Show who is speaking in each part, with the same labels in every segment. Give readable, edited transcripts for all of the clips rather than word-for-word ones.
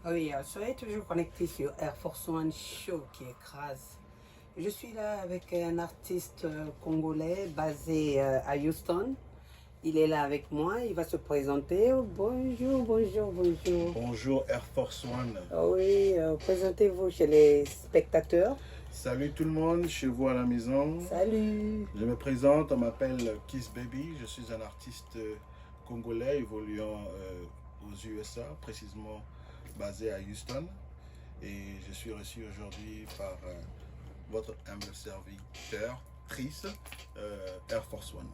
Speaker 1: Oui, soyez toujours connectés sur Air Force One Show qui écrase. Je suis là avec un artiste congolais basé à Houston. Il est là avec moi, il va se présenter. Oh, bonjour, bonjour, bonjour.
Speaker 2: Bonjour Air Force One.
Speaker 1: Oui, présentez-vous chez les spectateurs.
Speaker 2: Salut tout le monde, chez vous à la maison.
Speaker 1: Salut.
Speaker 2: Je me présente, on m'appelle Kiss Baby. Je suis un artiste congolais évoluant aux USA, précisément basé à Houston. Et je suis reçu aujourd'hui par votre humble serviteur, Chris, Air Force One.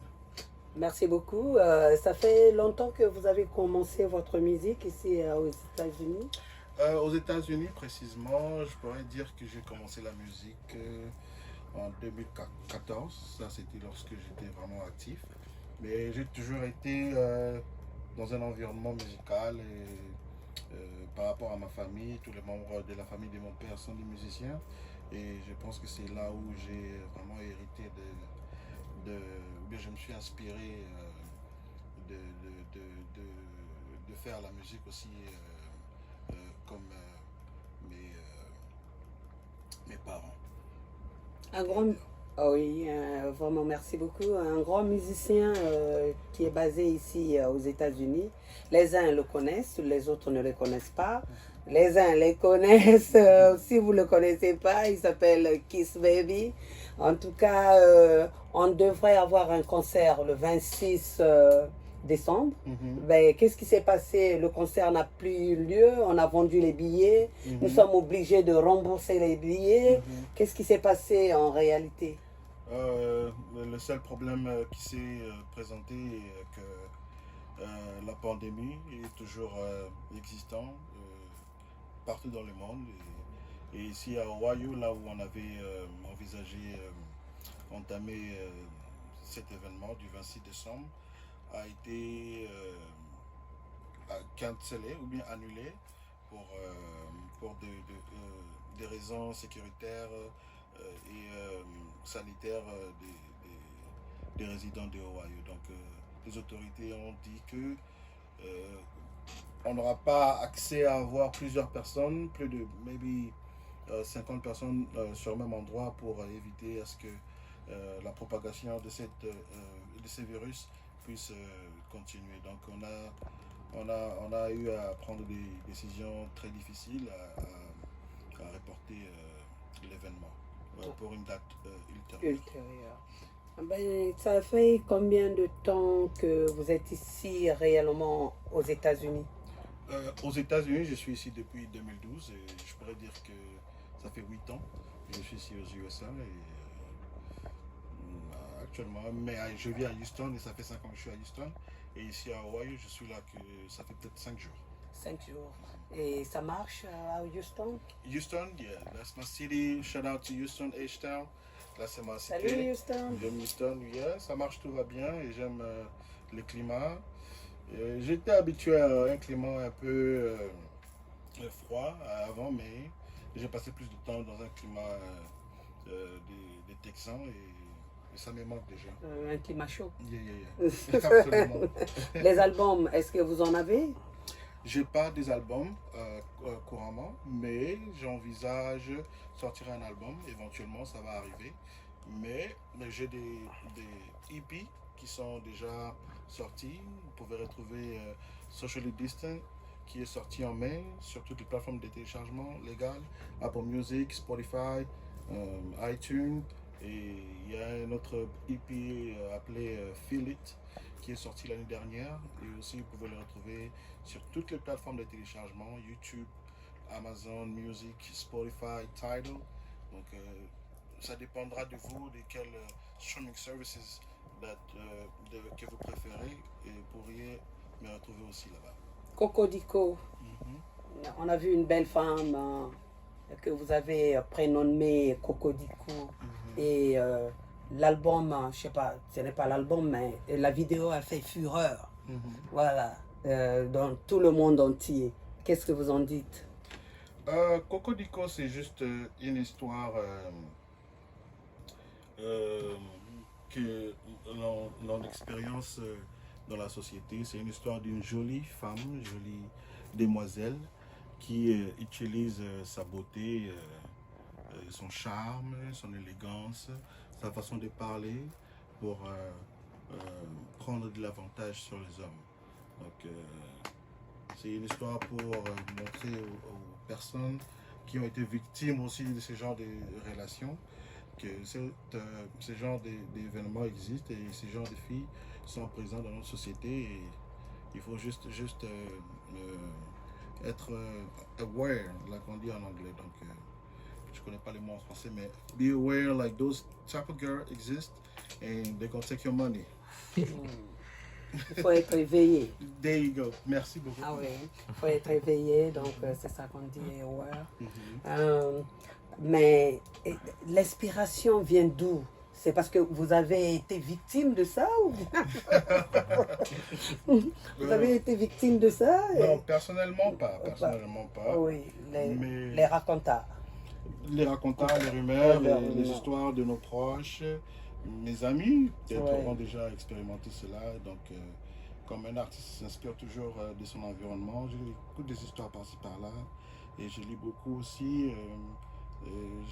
Speaker 1: Merci beaucoup. Ça fait longtemps que vous avez commencé votre musique ici aux États-Unis.
Speaker 2: Aux États-Unis, précisément, je pourrais dire que j'ai commencé la musique en 2014. Ça, c'était lorsque j'étais vraiment actif. Mais j'ai toujours été dans un environnement musical et par rapport à ma famille, tous les membres de la famille de mon père sont des musiciens. Et je pense que c'est là où j'ai vraiment hérité ou bien je me suis inspiré de faire la musique aussi comme mes parents.
Speaker 1: Un grand, oui, vraiment merci beaucoup. Un grand musicien qui est basé ici aux États-Unis. Les uns le connaissent, les autres ne le connaissent pas. Les uns les connaissent, si vous ne le connaissez pas, il s'appelle Kiss Baby. En tout cas, on devrait avoir un concert le 26 décembre. Ben, qu'est-ce qui s'est passé? Le concert n'a plus eu lieu, on a vendu les billets, nous sommes obligés de rembourser les billets. Qu'est-ce qui s'est passé en réalité?
Speaker 2: Le seul problème qui s'est présenté est que la pandémie est toujours existante partout dans le monde. Et ici à Ohio, là où on avait envisagé entamer cet événement du 26 décembre, a été cancellé ou bien annulé pour des raisons sécuritaires et sanitaires des résidents de Ohio. Donc les autorités ont dit que on n'aura pas accès à avoir plusieurs personnes, plus de maybe 50 personnes sur le même endroit pour éviter à ce que la propagation de ces virus puisse continuer. Donc on a eu à prendre des décisions très difficiles à reporter l'événement pour une date ultérieure.
Speaker 1: Ben, ça fait combien de temps que vous êtes ici réellement aux États-Unis?
Speaker 2: Aux États-Unis, je suis ici depuis 2012 et je pourrais dire que ça fait 8 ans que je suis ici aux USA et actuellement, mais je vis à Houston et ça fait 5 ans que je suis à Houston. Et ici à Hawaii, je suis là que ça fait peut-être 5 jours.
Speaker 1: 5 jours. Et ça marche à Houston?
Speaker 2: Houston, yeah, that's my city. Shout out to Houston, H-Town. Là, c'est ma cité.
Speaker 1: Salut Houston.
Speaker 2: J'aime Houston, yeah, ça marche, tout va bien et j'aime le climat. J'étais habitué à un climat un peu froid avant, mais j'ai passé plus de temps dans un climat des Texans et ça me manque déjà.
Speaker 1: Un climat chaud.
Speaker 2: Yeah. Absolument.
Speaker 1: Les albums, est-ce que vous en avez?
Speaker 2: J'ai pas des albums couramment, mais j'envisage sortir un album. Éventuellement, ça va arriver. Mais j'ai des EP qui sont déjà sortis. Vous pouvez retrouver Socially Distant qui est sorti en mai sur toutes les plateformes de téléchargement légales, Apple Music, Spotify, iTunes. Et il y a un autre EP appelé Feel It qui est sorti l'année dernière. Et aussi, vous pouvez le retrouver sur toutes les plateformes de téléchargement, YouTube, Amazon Music, Spotify, Tidal. Donc, ça dépendra de vous, de quels streaming services que vous préférez. Et vous pourriez me retrouver aussi là-bas.
Speaker 1: Cocodico. On a vu une belle femme que vous avez prénommée Cocodico. Et l'album, je sais pas, ce n'est pas l'album, mais la vidéo a fait fureur. Voilà, dans tout le monde entier. Qu'est-ce que vous en dites?
Speaker 2: Cocodico, c'est juste une histoire que l'on expérience dans la société. C'est une histoire d'une jolie femme, jolie demoiselle qui utilise sa beauté, son charme, son élégance, sa façon de parler pour prendre de l'avantage sur les hommes. Donc, c'est une histoire pour montrer aux personnes qui ont été victimes aussi de ce genre de relations que ce genre d'événements existent et ce genre de filles sont présents dans notre société et il faut juste être aware, like on dit en anglais. Donc, je connais pas les mots en français, mais be aware, like those type of girls exist and they're gonna take your money.
Speaker 1: Il faut être éveillé.
Speaker 2: There you go. Merci beaucoup.
Speaker 1: Ah oui, il faut être éveillé, donc c'est ça qu'on dit, aware. Mais l'inspiration vient d'où? C'est parce que vous avez été victime de ça ou bien vous avez été victime de ça?
Speaker 2: Non, personnellement pas. Personnellement pas.
Speaker 1: Oui,
Speaker 2: mais
Speaker 1: les racontars.
Speaker 2: Les racontars, les rumeurs, les histoires de nos proches, mes amis peut-être ont déjà expérimenté cela. Donc, comme un artiste s'inspire toujours de son environnement, j'écoute des histoires par-ci par-là et je lis beaucoup aussi.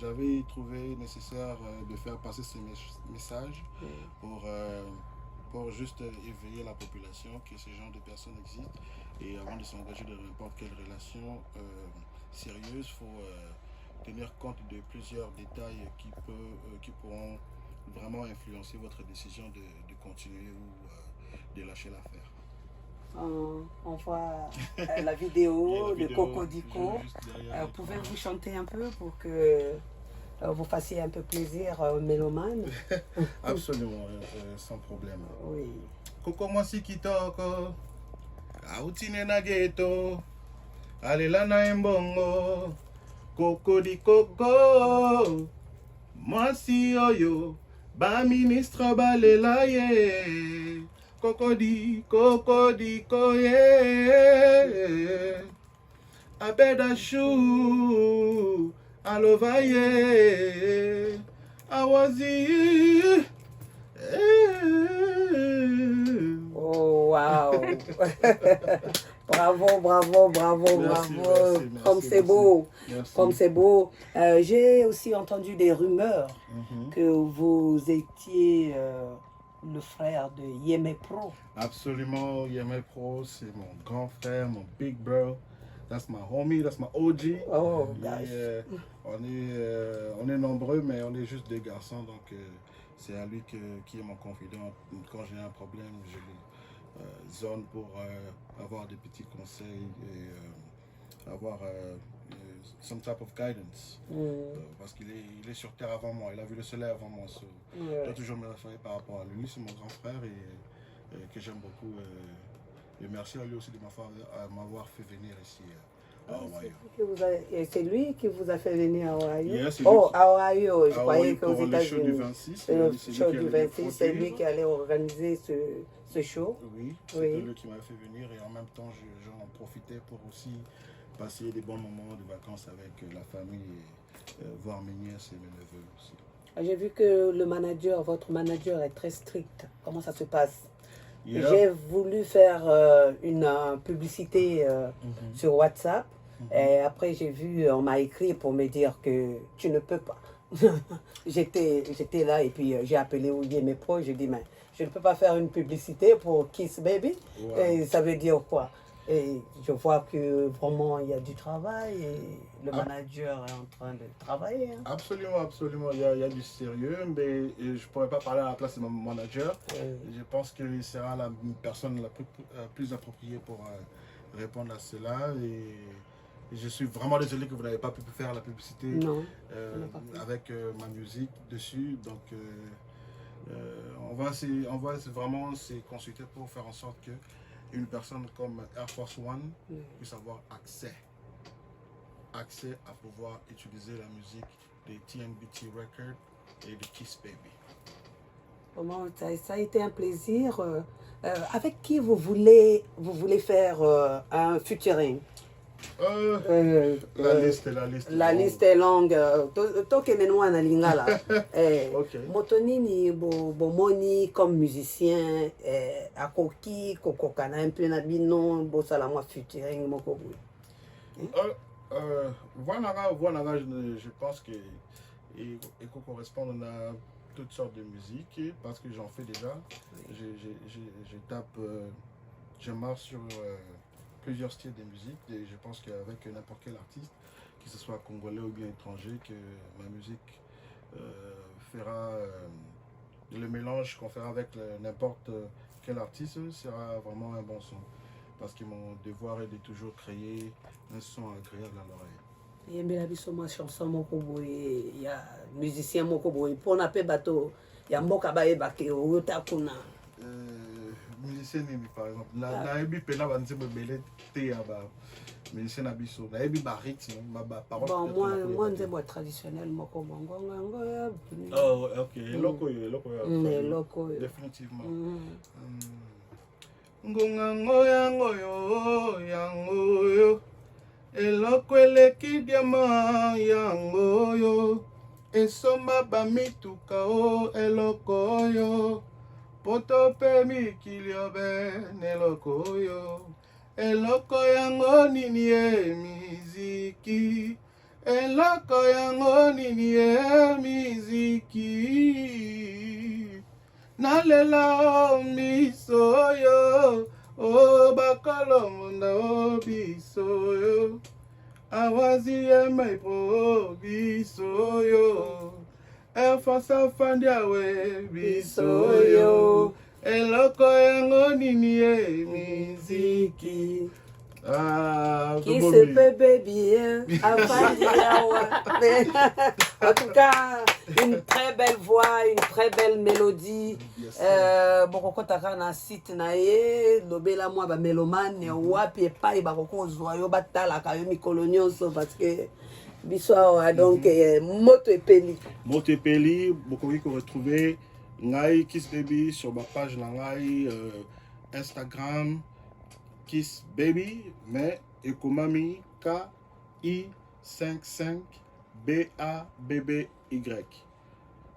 Speaker 2: J'avais trouvé nécessaire de faire passer ce message pour juste éveiller la population que ce genre de personnes existent. Et avant de s'engager dans n'importe quelle relation sérieuse, il faut tenir compte de plusieurs détails qui pourront vraiment influencer votre décision de continuer ou de lâcher l'affaire.
Speaker 1: On voit la vidéo de Coco Dico. Pouvez-vous chanter un peu pour que vous fassiez un peu plaisir aux mélomanes?
Speaker 2: Absolument, sans problème.
Speaker 1: Oui.
Speaker 2: Coco mwasi kitoko, autine na ghetto, alela na embongo, Coco di Coco, mwasi oyo, ba ministre balela ye. Cocody, yeah. Abeda chou, alovaye, awazi.
Speaker 1: Oh, wow. Bravo.
Speaker 2: Merci.
Speaker 1: Comme c'est beau. Comme c'est beau. J'ai aussi entendu des rumeurs que vous étiez le frère de Yeme Pro.
Speaker 2: Absolument, Yeme Pro, c'est mon grand frère, mon big bro. That's my homie, that's my OG.
Speaker 1: Oh, gosh.
Speaker 2: On est nombreux, mais on est juste des garçons, donc c'est à lui qui est mon confident. Quand j'ai un problème, je lui zone pour avoir des petits conseils et avoir some type of guidance. Parce qu'il est sur terre avant moi, il a vu le soleil avant moi. So, je dois toujours me référer par rapport à lui. C'est mon grand frère et que j'aime beaucoup. Et merci à lui aussi de m'avoir fait venir ici à Ohio.
Speaker 1: C'est lui qui vous a fait venir à Ohio?
Speaker 2: Yes,
Speaker 1: à Ohio, je croyais qu'aux États-Unis.
Speaker 2: Le
Speaker 1: show du 26, c'est lui qui allait organiser ce show.
Speaker 2: Oui, c'est lui qui m'a fait venir et en même temps, j'en profitais pour aussi passer des bons moments de vacances avec la famille et voir mes nièces et mes neveux aussi.
Speaker 1: J'ai vu que votre manager est très strict. Comment ça se passe?
Speaker 2: Yeah.
Speaker 1: J'ai voulu faire une publicité sur WhatsApp et après j'ai vu, on m'a écrit pour me dire que tu ne peux pas. J'étais là et puis j'ai appelé Yeme Pro, j'ai dit mais je ne peux pas faire une publicité pour Kiss Baby.
Speaker 2: Wow.
Speaker 1: Et ça veut dire quoi? Et je vois que vraiment il y a du travail et le manager est en train de travailler. Hein.
Speaker 2: Absolument, il y a du sérieux, mais je ne pourrais pas parler à la place de mon manager. Je pense qu'il sera la personne la plus appropriée pour répondre à cela. Et je suis vraiment désolé que vous n'avez pas pu faire la publicité avec ma musique dessus. Donc, on va vraiment se consulter pour faire en sorte que une personne comme Air Force One puisse avoir accès à pouvoir utiliser la musique des TNBT Records et de Kiss Baby.
Speaker 1: Vraiment, ça a été un plaisir. Avec qui vous voulez faire un featuring?
Speaker 2: La liste
Speaker 1: est longue. Tokemenoa na lingala. Motonini bomoni comme musicien akoki kokokana un peu na bino bosala moi featuring moko boye.
Speaker 2: Voilà, je pense que il correspond à toutes sortes de musique parce que j'en fais déjà. Je tape, je marche sur plusieurs styles de musique et je pense qu'avec n'importe quel artiste, que ce soit congolais ou bien étranger, que ma musique fera le mélange qu'on fera avec n'importe quel artiste sera vraiment un bon son. Parce que mon devoir est de toujours créer un son agréable à l'oreille.
Speaker 1: Yembela biso mwa chanson moko boye ya musicien moko boye mpona mpe bato ya mboka bayebake oyota kuna.
Speaker 2: Musicien nini par exemple nayebi mpena banzembo ebele te ya bamusicien na biso nayebi barythme baparole
Speaker 1: mwa nzembo traditionnel moko bongongango ya
Speaker 2: eloko oyo définitivement ngongango yango yo eloko eleki diama yango yo esomba bamituka o eloko oyo poto pe mikili obe eloko oyo eloko yango nini ye miziki eloko yango nini ye miziki nalela o miso oyo o bakolo munda o biso yo awazi yemai pro biso yo efasa fandi awe biso yo eloko yango nini ye miziki.
Speaker 1: Qui se peut bien en tout cas, une très belle voix, une très belle mélodie. Bokoko taka na site na ye, lobela moi ba mélomane wapi epai bakoko zwa yo batalaka yo mikolo nyonso parce que biso donc moto epeli.
Speaker 2: Moto epeli, bokoki ko retrouver ngai Kiss Baby sur ma page na ngai Instagram Kiss Baby, mais ekomami KI55 BABBY.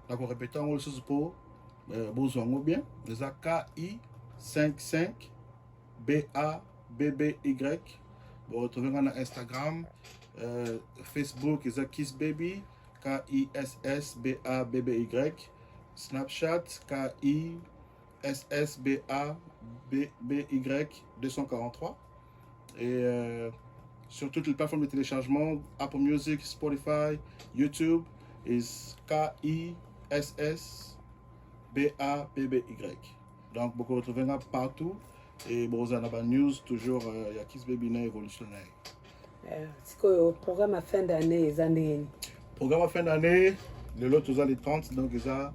Speaker 2: D'accord, répétons le sous pour besoin bien. Les KI55 BABBY. Vous retrouvez dans Instagram, Facebook, c'est Kiss Baby, KISSBABBY. Snapchat, KISSBABBY 243. Et sur toutes les plateformes de téléchargement, Apple Music, Spotify, YouTube, is KISSBABBY. Donc, vous retrouvez partout. Et bon, vous avez news, toujours, il y a Kiss Baby évolutionnaire.
Speaker 1: C'est que le programme à fin d'année, les années.
Speaker 2: Programme à fin d'année, le lot, tous les 30, donc, ils ont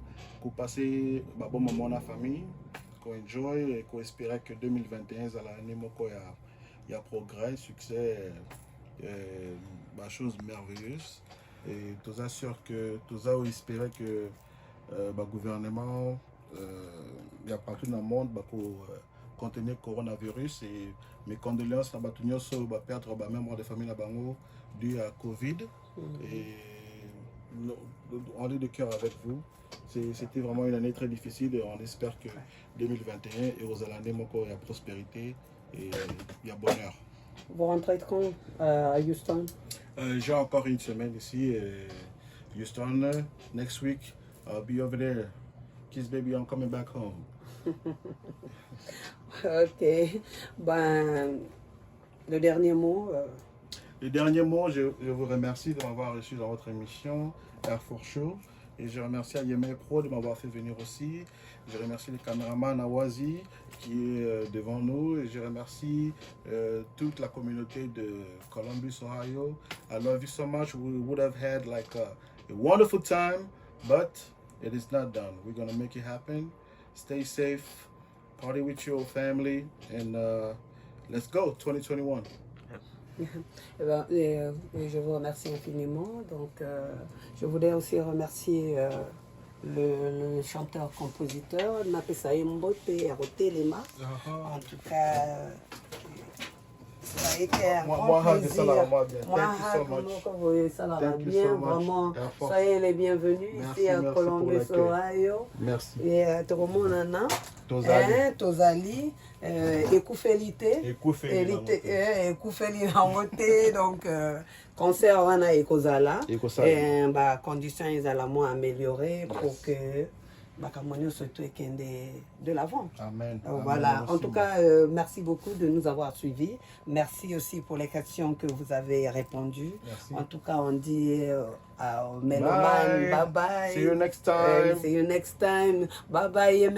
Speaker 2: passer un bon moment dans la famille, qu'on enjoy et qu'on espère que 2021, c'est l'année où il y a progrès, succès, chose merveilleuse. Et tout ça sûr que tout ça espérer que le gouvernement il y a partout dans le monde pour contenir le coronavirus et mes condoléances à tous ceux qui ont perdu leur mémoire de famille dû à Covid. Et on est de cœur avec vous. C'était vraiment une année très difficile et on espère que 2021 et aux années il y a prospérité et il y a bonheur.
Speaker 1: Vous rentrez quand à Houston?
Speaker 2: J'ai encore une semaine ici Houston. Next week I'll be over there. Kiss Baby, I'm coming back home.
Speaker 1: Ok. Ben, le dernier mot.
Speaker 2: Le dernier mot, je vous remercie de m'avoir reçu dans votre émission Air for Show. Et je remercie Yemai Pro de m'avoir fait venir aussi. Je remercie le caméraman Awazi qui est devant nous. Et je remercie toute la communauté de Columbus, Ohio. I love you so much. We would have had like a wonderful time, but it is not done. We're going to make it happen. Stay safe. Party with your family. And let's go, 2021.
Speaker 1: Je vous remercie infiniment. Donc, je voudrais aussi remercier le chanteur-compositeur Napesa Mbote Arotelema. En tout cas, Ça a été un grand
Speaker 2: Moi,
Speaker 1: plaisir.
Speaker 2: moi, bien.
Speaker 1: Moi,
Speaker 2: Thank you so much.
Speaker 1: ça va
Speaker 2: Thank you
Speaker 1: bien,
Speaker 2: so much.
Speaker 1: vraiment.
Speaker 2: Therefore,
Speaker 1: Soyez les bienvenus
Speaker 2: merci,
Speaker 1: ici à
Speaker 2: merci pour
Speaker 1: Columbus,
Speaker 2: l'accueil.
Speaker 1: Ohio.
Speaker 2: Merci.
Speaker 1: Et tout le monde en a.
Speaker 2: Tozali.
Speaker 1: Tozali, Ekoufelité. Ekoufeli Nangote, donc concert wana ekozala. Conditions ezala moins améliorées pour que Bakamonio surtout de l'avant.
Speaker 2: Amen.
Speaker 1: Voilà.
Speaker 2: Amen.
Speaker 1: En tout cas, merci beaucoup de nous avoir suivis. Merci aussi pour les questions que vous avez répondues.
Speaker 2: Merci.
Speaker 1: En tout cas, on dit à Meloman, bye bye.
Speaker 2: See you next time.
Speaker 1: See you next time. Bye bye.